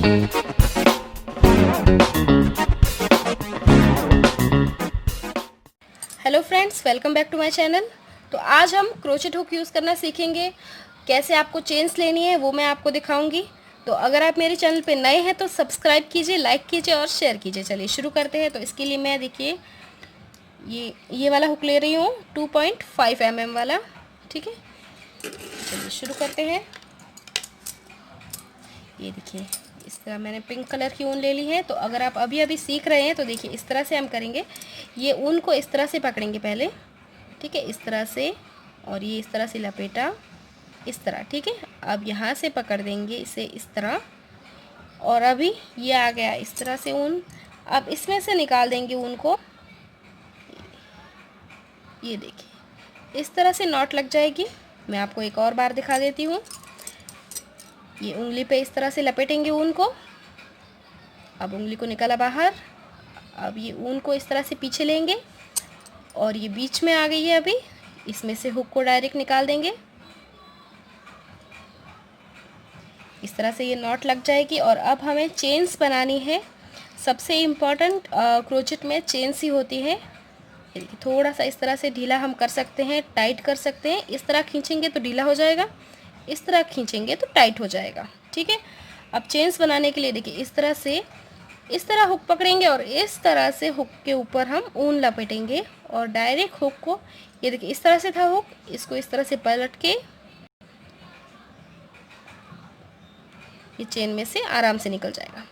Hello friends, welcome back to my channel. तो आज हम क्रोचेट हुक यूज़ करना सीखेंगे। कैसे आपको चेन्स लेनी है वो मैं आपको दिखाऊंगी। तो अगर आप मेरे चैनल पे नए हैं तो सब्सक्राइब कीजिए, लाइक कीजिए और शेयर कीजिए। चलिए शुरू करते हैं। तो इसके लिए मैं देखिए ये वाला हुक ले रही हूँ 2.5 mm वाला। ठीक है, चलिए शुरू करते हैं। ये देखिए इस तरह मैंने पिंक कलर की ऊन ले ली है। तो अगर आप अभी अभी सीख रहे हैं तो देखिए इस तरह से हम करेंगे। ये ऊन को इस तरह से पकड़ेंगे पहले, ठीक है, इस तरह से, और ये इस तरह से लपेटा, इस तरह, ठीक है। अब यहाँ से पकड़ देंगे इसे इस तरह, और अभी ये आ गया इस तरह से ऊन। अब इसमें से निकाल देंगे ऊन को। ये देखिए इस तरह से नॉट लग जाएगी। मैं आपको एक और बार दिखा देती हूँ। ये उंगली पे इस तरह से लपेटेंगे ऊन को। अब उंगली को निकाला बाहर। अब ये ऊन को इस तरह से पीछे लेंगे और ये बीच में आ गई है। अभी इसमें से हुक को डायरेक्ट निकाल देंगे। इस तरह से ये नॉट लग जाएगी। और अब हमें चेन्स बनानी है। सबसे इम्पॉर्टेंट क्रोचेट में चेन्स ही होती है। देखिए थोड़ा सा इस तरह से ढीला हम कर सकते हैं, टाइट कर सकते हैं। इस तरह खींचेंगे तो ढीला हो जाएगा, इस तरह खींचेंगे तो टाइट हो जाएगा, ठीक है। अब चेन्स बनाने के लिए देखिए इस तरह से, इस तरह हुक पकड़ेंगे और इस तरह से हुक के ऊपर हम ऊन लपेटेंगे और डायरेक्ट हुक को, ये देखिए इस तरह से था हुक, इसको इस तरह से पलट के ये चेन में से आराम से निकल जाएगा।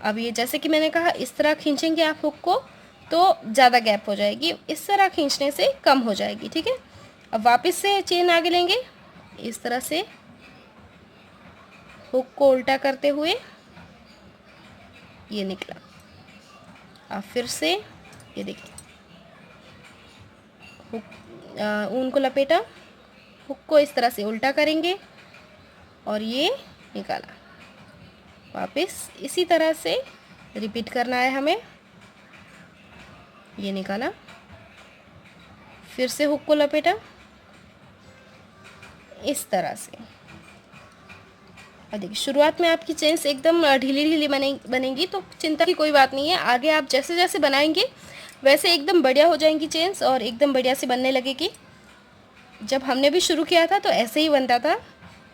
अब ये जैसे कि मैंने कहा इस तरह खींचेंगे आप हुक को तो ज़्यादा गैप हो जाएगी, इस तरह खींचने से कम हो जाएगी, ठीक है। अब वापस से चेन आगे लेंगे इस तरह से, हुक को उल्टा करते हुए ये निकला। अब फिर से ये देखिए हुक ऊन को लपेटा, हुक को इस तरह से उल्टा करेंगे और ये निकाला। वापस इसी तरह से रिपीट करना है हमें। ये निकाला, फिर से हुक को लपेटा इस तरह से। और देखिए शुरुआत में आपकी चेन्स एकदम ढीली ढीली बनेंगी तो चिंता की कोई बात नहीं है। आगे आप जैसे जैसे बनाएंगे वैसे एकदम बढ़िया हो जाएंगी चेन्स और एकदम बढ़िया से बनने लगेगी। जब हमने भी शुरू किया था तो ऐसे ही बनता था।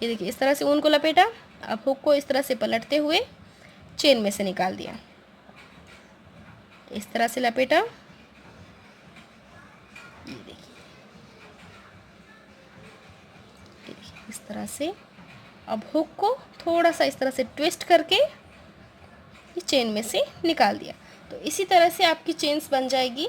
ये देखिए इस तरह से ऊन को लपेटा, अब हुक को इस तरह से पलटते हुए चेन में से निकाल दिया, इस तरह से लपेटा। ये देखिए इस तरह से। अब हुक को थोड़ा सा इस तरह से ट्विस्ट करके ये चेन में से निकाल दिया। तो इसी तरह से आपकी चेन्स बन जाएगी।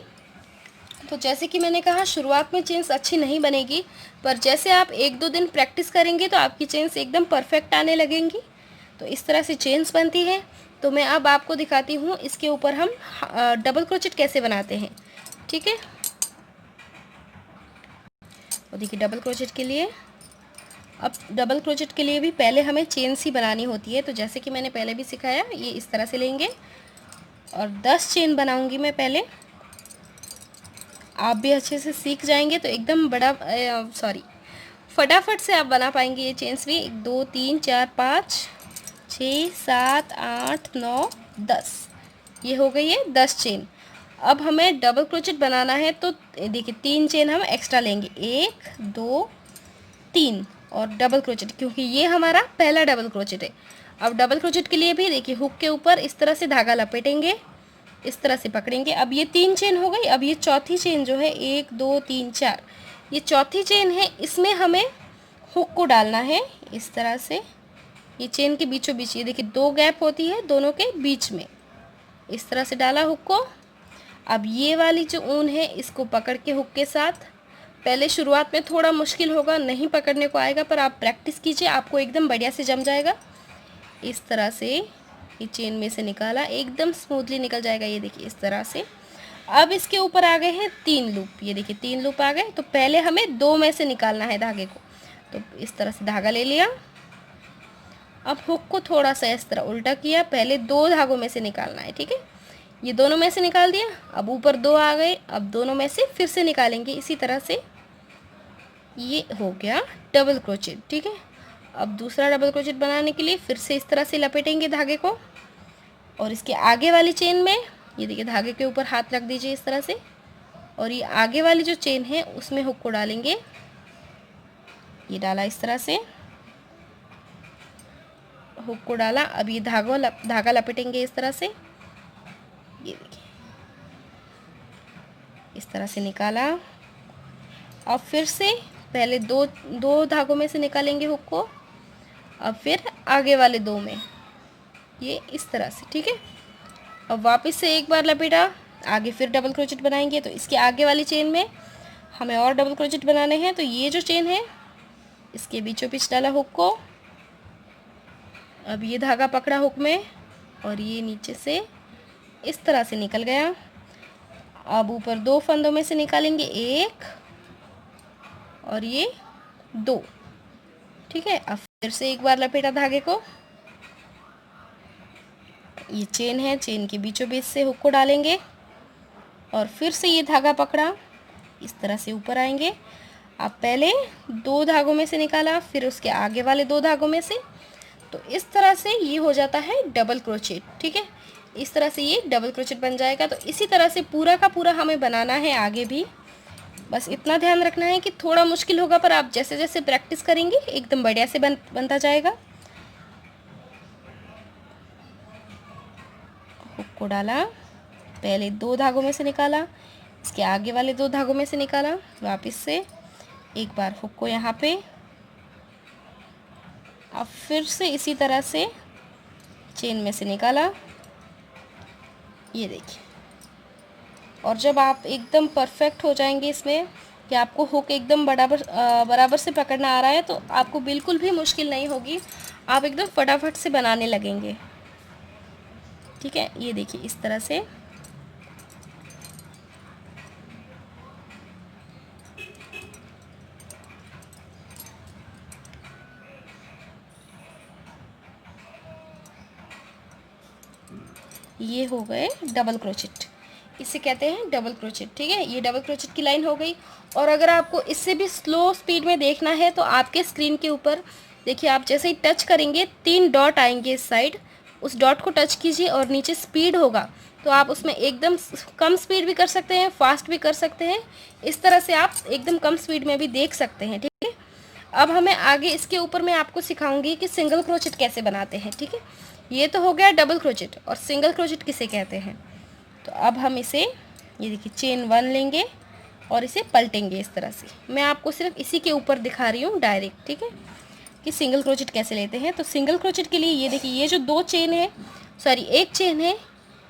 तो जैसे कि मैंने कहा शुरुआत में चेन्स अच्छी नहीं बनेगी, पर जैसे आप 1-2 दिन प्रैक्टिस करेंगे तो आपकी चेन्स एकदम परफेक्ट आने लगेंगी। तो इस तरह से चेन्स बनती है। तो मैं अब आपको दिखाती हूँ इसके ऊपर हम डबल क्रोचेट कैसे बनाते हैं, ठीक है। और देखिए डबल क्रोचेट के लिए, अब डबल क्रोचेट के लिए भी पहले हमें चेन्स ही बनानी होती है। तो जैसे कि मैंने पहले भी सिखाया, ये इस तरह से लेंगे और 10 चेन बनाऊंगी मैं पहले। आप भी अच्छे से सीख जाएंगे तो एकदम फटाफट से आप बना पाएंगे ये चेन्स भी। 1 2 3 4 5 6 7 8 9 10, ये हो गई है 10 चेन। अब हमें डबल क्रोचेट बनाना है तो देखिए 3 चेन हम एक्स्ट्रा लेंगे, 1 2 3, और डबल क्रोचेट, क्योंकि ये हमारा पहला डबल क्रोचेट है। अब डबल क्रोचेट के लिए भी देखिए हुक के ऊपर इस तरह से धागा लपेटेंगे, इस तरह से पकड़ेंगे। अब ये 3 चेन हो गई। अब ये चौथी चेन जो है 1 2 3 4, ये चौथी चेन है, इसमें हमें हुक को डालना है इस तरह से। ये चेन के बीचों बीच, ये देखिए 2 गैप होती है दोनों के बीच में, इस तरह से डाला हुक को। अब ये वाली जो ऊन है इसको पकड़ के हुक के साथ, पहले शुरुआत में थोड़ा मुश्किल होगा, नहीं पकड़ने को आएगा, पर आप प्रैक्टिस कीजिए, आपको एकदम बढ़िया से जम जाएगा। इस तरह से ये चेन में से निकाला, एकदम स्मूथली निकल जाएगा। ये देखिए इस तरह से। अब इसके ऊपर आ गए हैं 3 लूप, ये देखिए 3 लूप आ गए। तो पहले हमें 2 में से निकालना है धागे को। तो इस तरह से धागा ले लिया, अब हुक को थोड़ा सा इस तरह उल्टा किया, पहले 2 धागों में से निकालना है, ठीक है। ये दोनों में से निकाल दिया, अब ऊपर 2 आ गए, अब दोनों में से फिर से निकालेंगे इसी तरह से। ये हो गया डबल क्रोचेट, ठीक है। अब दूसरा डबल क्रोचेट बनाने के लिए फिर से इस तरह से लपेटेंगे धागे को, और इसके आगे वाली चेन में ये देखिए धागे के ऊपर हाथ रख दीजिए इस तरह से, और ये आगे वाली जो चेन है उसमें हुक को डालेंगे। ये डाला इस तरह से, हुक को डाला। अब ये धागा लपेटेंगे इस तरह से, ये देखिए इस तरह से निकाला। अब फिर से पहले दो धागों में से निकालेंगे हुक को, अब फिर आगे वाले दो में, ये इस तरह से, ठीक है। अब वापस से एक बार लपेटा, आगे फिर डबल क्रोचेट बनाएंगे। तो इसके आगे वाली चेन में हमें और डबल क्रोचेट बनाने हैं। तो ये जो चेन है इसके बीचों बीच डाला हुक को, अब ये धागा पकड़ा हुक में, और ये नीचे से इस तरह से निकल गया। अब ऊपर दो फंदों में से निकालेंगे, एक और ये दो, ठीक है। अब फिर से एक बार लपेटा धागे को, ये चेन है, चेन के बीचों बीच से हुक को डालेंगे, और फिर से ये धागा पकड़ा, इस तरह से ऊपर आएंगे। अब पहले दो धागों में से निकाला, फिर उसके आगे वाले दो धागों में से, तो इस तरह से ये हो जाता है डबल क्रोचेट, ठीक है। इस तरह से ये डबल क्रोचेट बन जाएगा। तो इसी तरह से पूरा का पूरा हमें बनाना है आगे भी। बस इतना ध्यान रखना है कि थोड़ा मुश्किल होगा, पर आप जैसे जैसे प्रैक्टिस करेंगे एकदम बढ़िया से बनता जाएगा। हुक को डाला, पहले दो धागों में से निकाला, इसके आगे वाले दो धागों में से निकाला, वापस से एक बार हुक को यहाँ पे, अब फिर से इसी तरह से चेन में से निकाला, ये देखिए। और जब आप एकदम परफेक्ट हो जाएंगे इसमें कि आपको हुक एकदम बराबर से पकड़ना आ रहा है, तो आपको बिल्कुल भी मुश्किल नहीं होगी, आप एकदम फटाफट से बनाने लगेंगे, ठीक है। ये देखिए इस तरह से। ये हो गए डबल क्रोचेट, इसे कहते हैं डबल क्रोचेट, ठीक है। ये डबल क्रोचेट की लाइन हो गई। और अगर आपको इससे भी स्लो स्पीड में देखना है तो आपके स्क्रीन के ऊपर देखिए, आप जैसे ही टच करेंगे 3 डॉट आएंगे इस साइड, उस डॉट को टच कीजिए और नीचे स्पीड होगा, तो आप उसमें एकदम कम स्पीड भी कर सकते हैं, फास्ट भी कर सकते हैं। इस तरह से आप एकदम कम स्पीड में भी देख सकते हैं, ठीक है। अब हमें आगे इसके ऊपर मैं आपको सिखाऊंगी कि सिंगल क्रोचेट कैसे बनाते हैं, ठीक है। ये तो हो गया डबल क्रोचेट, और सिंगल क्रोचेट किसे कहते हैं। तो अब हम इसे, ये देखिए चेन 1 लेंगे और इसे पलटेंगे इस तरह से। मैं आपको सिर्फ इसी के ऊपर दिखा रही हूँ डायरेक्ट, ठीक है, कि सिंगल क्रोचेट कैसे लेते हैं। तो सिंगल क्रोचेट के लिए ये देखिए, ये जो दो चेन है, सॉरी एक चेन है,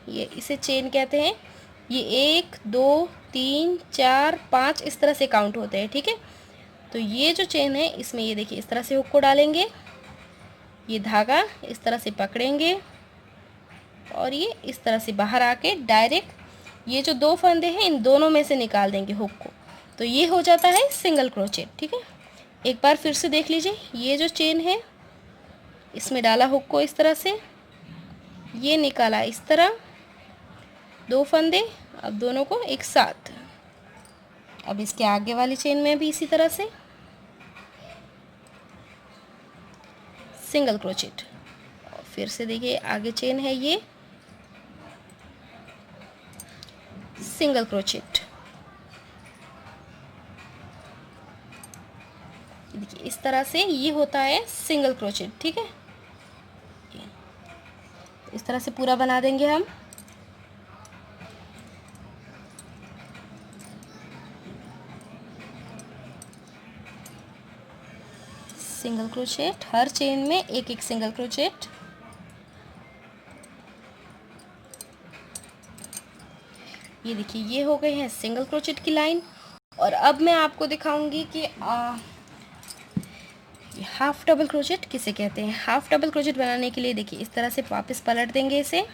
ये इसे चेन कहते हैं। ये 1 2 3 4 5 इस तरह से काउंट होते हैं, ठीक है। तो ये जो चेन है इसमें ये देखिए इस तरह से हुक को डालेंगे, ये धागा इस तरह से पकड़ेंगे, और ये इस तरह से बाहर आके डायरेक्ट ये जो दो फंदे हैं इन दोनों में से निकाल देंगे हुक को। तो ये हो जाता है सिंगल क्रोचेट, ठीक है। एक बार फिर से देख लीजिए, ये जो चेन है इसमें डाला हुक को इस तरह से, ये निकाला इस तरह दो फंदे, अब दोनों को एक साथ। अब इसके आगे वाली चेन में भी इसी तरह से सिंगल क्रोचेट, और फिर से देखिए आगे चेन है, ये सिंगल क्रोचेट। देखिए इस तरह से ये होता है सिंगल क्रोचेट, ठीक है। इस तरह से पूरा बना देंगे हम। सिंगल क्रोचेट, हर चेन में एक एक सिंगल क्रोचेट। ये देखिए ये हो गए हैं सिंगल क्रोचेट की लाइन। और अब मैं आपको दिखाऊंगी कि हाफ डबल क्रोचेट किसे कहते हैं। हाफ डबल क्रोचेट बनाने के लिए देखिए इस तरह से वापस पलट देंगे इसे,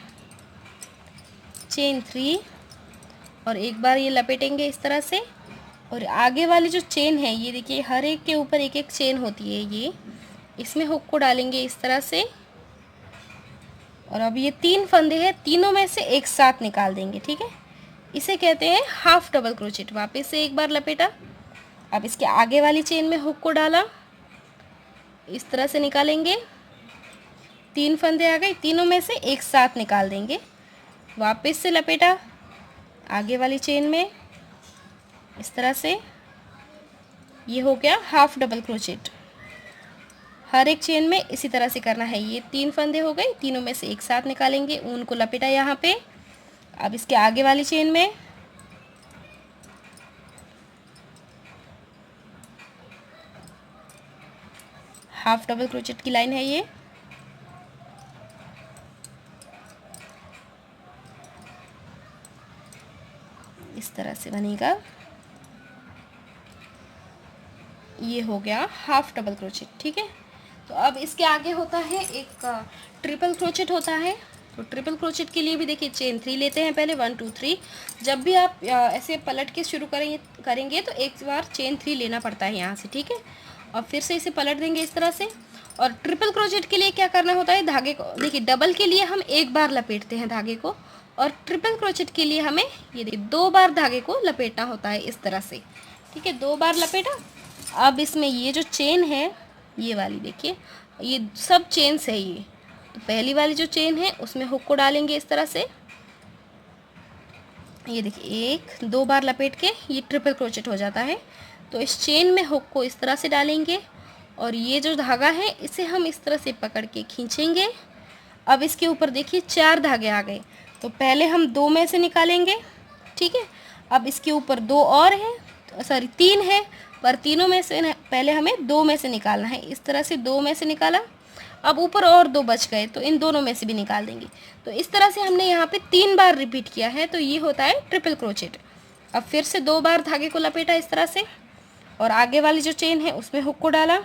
चेन 3, और एक बार ये लपेटेंगे इस तरह से, और आगे वाली जो चेन है ये देखिए हर एक के ऊपर एक एक चेन होती है, ये इसमें हुक को डालेंगे इस तरह से, और अब ये 3 फंदे हैं, तीनों में से एक साथ निकाल देंगे, ठीक है। इसे कहते हैं हाफ डबल क्रोचेट। वापस से एक बार लपेटा, अब इसके आगे वाली चेन में हुक को डाला, इस तरह से निकालेंगे, 3 फंदे आ गए, तीनों में से एक साथ निकाल देंगे। वापस से लपेटा आगे वाली चेन में इस तरह से, ये हो गया हाफ डबल क्रोचेट। हर एक चेन में इसी तरह से करना है। ये 3 फंदे हो गए, तीनों में से एक साथ निकालेंगे, ऊन को लपेटा यहाँ पे। अब इसके आगे वाली चेन में हाफ डबल क्रोचेट की लाइन है ये, इस तरह से बनेगा। ये हो गया हाफ डबल क्रोचेट, ठीक है। तो अब इसके आगे होता है एक ट्रिपल क्रोचेट होता है। तो ट्रिपल क्रोचेट के लिए भी देखिए चेन 3 लेते हैं पहले, 1 2 3। जब भी आप ऐसे पलट के शुरू करेंगे तो एक बार चेन 3 लेना पड़ता है यहाँ से, ठीक है। और फिर से इसे पलट देंगे इस तरह से। और ट्रिपल क्रोचेट के लिए क्या करना होता है, धागे को देखिए, डबल के लिए हम एक बार लपेटते हैं धागे को, और ट्रिपल क्रोचेट के लिए हमें ये देखिए 2 बार धागे को लपेटना होता है इस तरह से, ठीक है। 2 बार लपेटा। अब इसमें ये जो चेन है ये वाली देखिए, ये सब चेन्स है ये। तो पहली वाली जो चेन है उसमें हुक को डालेंगे इस तरह से, ये देखिए 1 2 बार लपेट के ये ट्रिपल क्रोचेट हो जाता है। तो इस चेन में हुक को इस तरह से डालेंगे, और ये जो धागा है इसे हम इस तरह से पकड़ के खींचेंगे। अब इसके ऊपर देखिए 4 धागे आ गए, तो पहले हम 2 में से निकालेंगे, ठीक है। अब इसके ऊपर 2 और हैं, सॉरी 3 है, पर तीनों में से पहले हमें 2 में से निकालना है। इस तरह से 2 में से निकाला। अब ऊपर और 2 बच गए, तो इन दोनों में से भी निकाल देंगे। तो इस तरह से हमने यहाँ पे 3 बार रिपीट किया है, तो ये होता है ट्रिपल क्रोचेट। अब फिर से 2 बार धागे को लपेटा इस तरह से, और आगे वाली जो चेन है उसमें हुक को डाला,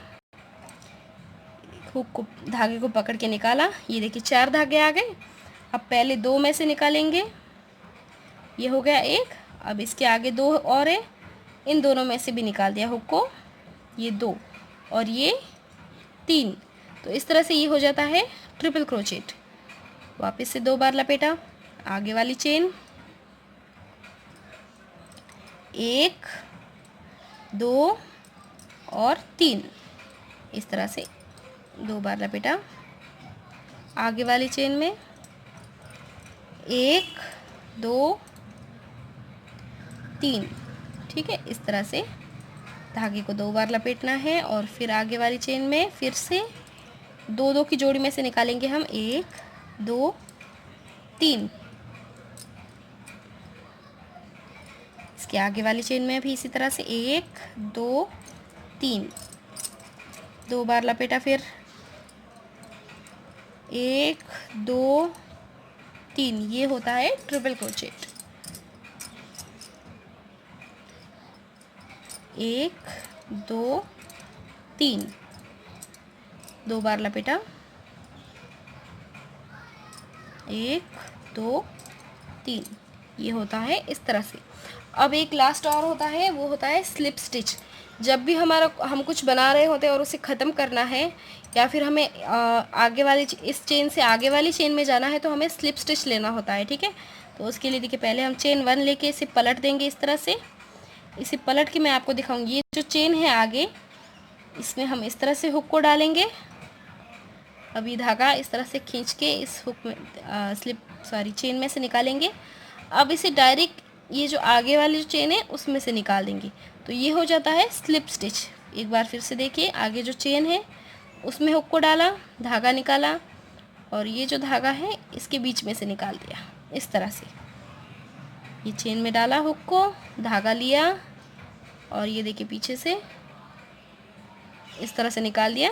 हुक को धागे को पकड़ के निकाला। ये देखिए 4 धागे आ गए। अब पहले 2 में से निकालेंगे, ये हो गया 1। अब इसके आगे 2 और है, इन दोनों में से भी निकाल दिया हुक को, ये 2 और ये 3। तो इस तरह से ये हो जाता है ट्रिपल क्रोचेट। वापस से 2 बार लपेटा आगे वाली चेन, 1 2 और 3, इस तरह से 2 बार लपेटा आगे वाली चेन में, 1 2 3, ठीक है। इस तरह से धागे को 2 बार लपेटना है, और फिर आगे वाली चेन में फिर से 2 2 की जोड़ी में से निकालेंगे हम, 1 2 3। इसके आगे वाली चेन में भी इसी तरह से 1 2 3, 2 बार लपेटा, फिर 1 2 3। ये होता है ट्रिपल क्रोचेट। 1 2 3, 2 बार लपेटा, 1 2 3। ये होता है इस तरह से। अब एक लास्ट और होता है, वो होता है स्लिप स्टिच। जब भी हम कुछ बना रहे होते हैं और उसे ख़त्म करना है, या फिर हमें आगे वाली इस चेन से आगे वाली चेन में जाना है, तो हमें स्लिप स्टिच लेना होता है, ठीक है। तो उसके लिए देखिए पहले हम चेन 1 लेके इसे पलट देंगे इस तरह से। इसे पलट के मैं आपको दिखाऊंगी। ये जो चेन है आगे, इसमें हम इस तरह से हुक को डालेंगे। अब ये धागा इस तरह से खींच के इस हुक में चेन में से निकालेंगे। अब इसे डायरेक्ट ये जो आगे वाली जो चेन है उसमें से निकाल देंगे, तो ये हो जाता है स्लिप स्टिच। एक बार फिर से देखिए, आगे जो चेन है उसमें हुक को डाला, धागा निकाला, और ये जो धागा है इसके बीच में से निकाल दिया इस तरह से। ये चेन में डाला हुक को, धागा लिया, और ये देखिए पीछे से इस तरह से निकाल दिया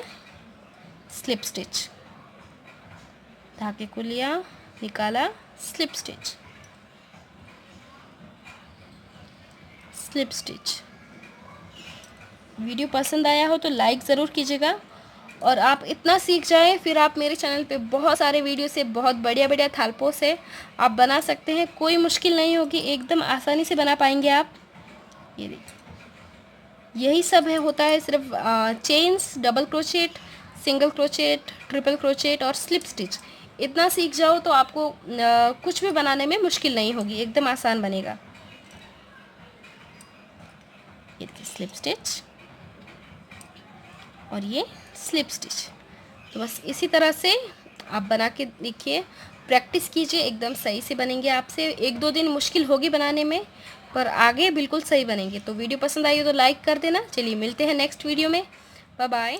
स्लिप स्टिच। धागे को लिया, निकाला, slip stitch, slip stitch. Video पसंद आया हो तो लाइक ज़रूर कीजिएगा, और आप इतना सीख जाएं, फिर आप मेरे चैनल पे बहुत सारे वीडियो से, बहुत बढ़िया बढ़िया थालपों से आप बना सकते हैं। कोई मुश्किल नहीं होगी, एकदम आसानी से बना पाएंगे आप। ये देखिए यही सब है, होता है सिर्फ chains, double crochet, single crochet, triple crochet और स्लिप स्टिच। इतना सीख जाओ तो आपको कुछ भी बनाने में मुश्किल नहीं होगी, एकदम आसान बनेगा। ये देखिए स्लिप स्टिच और ये स्लिप स्टिच। तो बस इसी तरह से आप बना के देखिए, प्रैक्टिस कीजिए, एकदम सही से बनेंगे आपसे। 1-2 दिन मुश्किल होगी बनाने में, पर आगे बिल्कुल सही बनेंगे। तो वीडियो पसंद आई हो तो लाइक कर देना। चलिए मिलते हैं नेक्स्ट वीडियो में। Bye bye.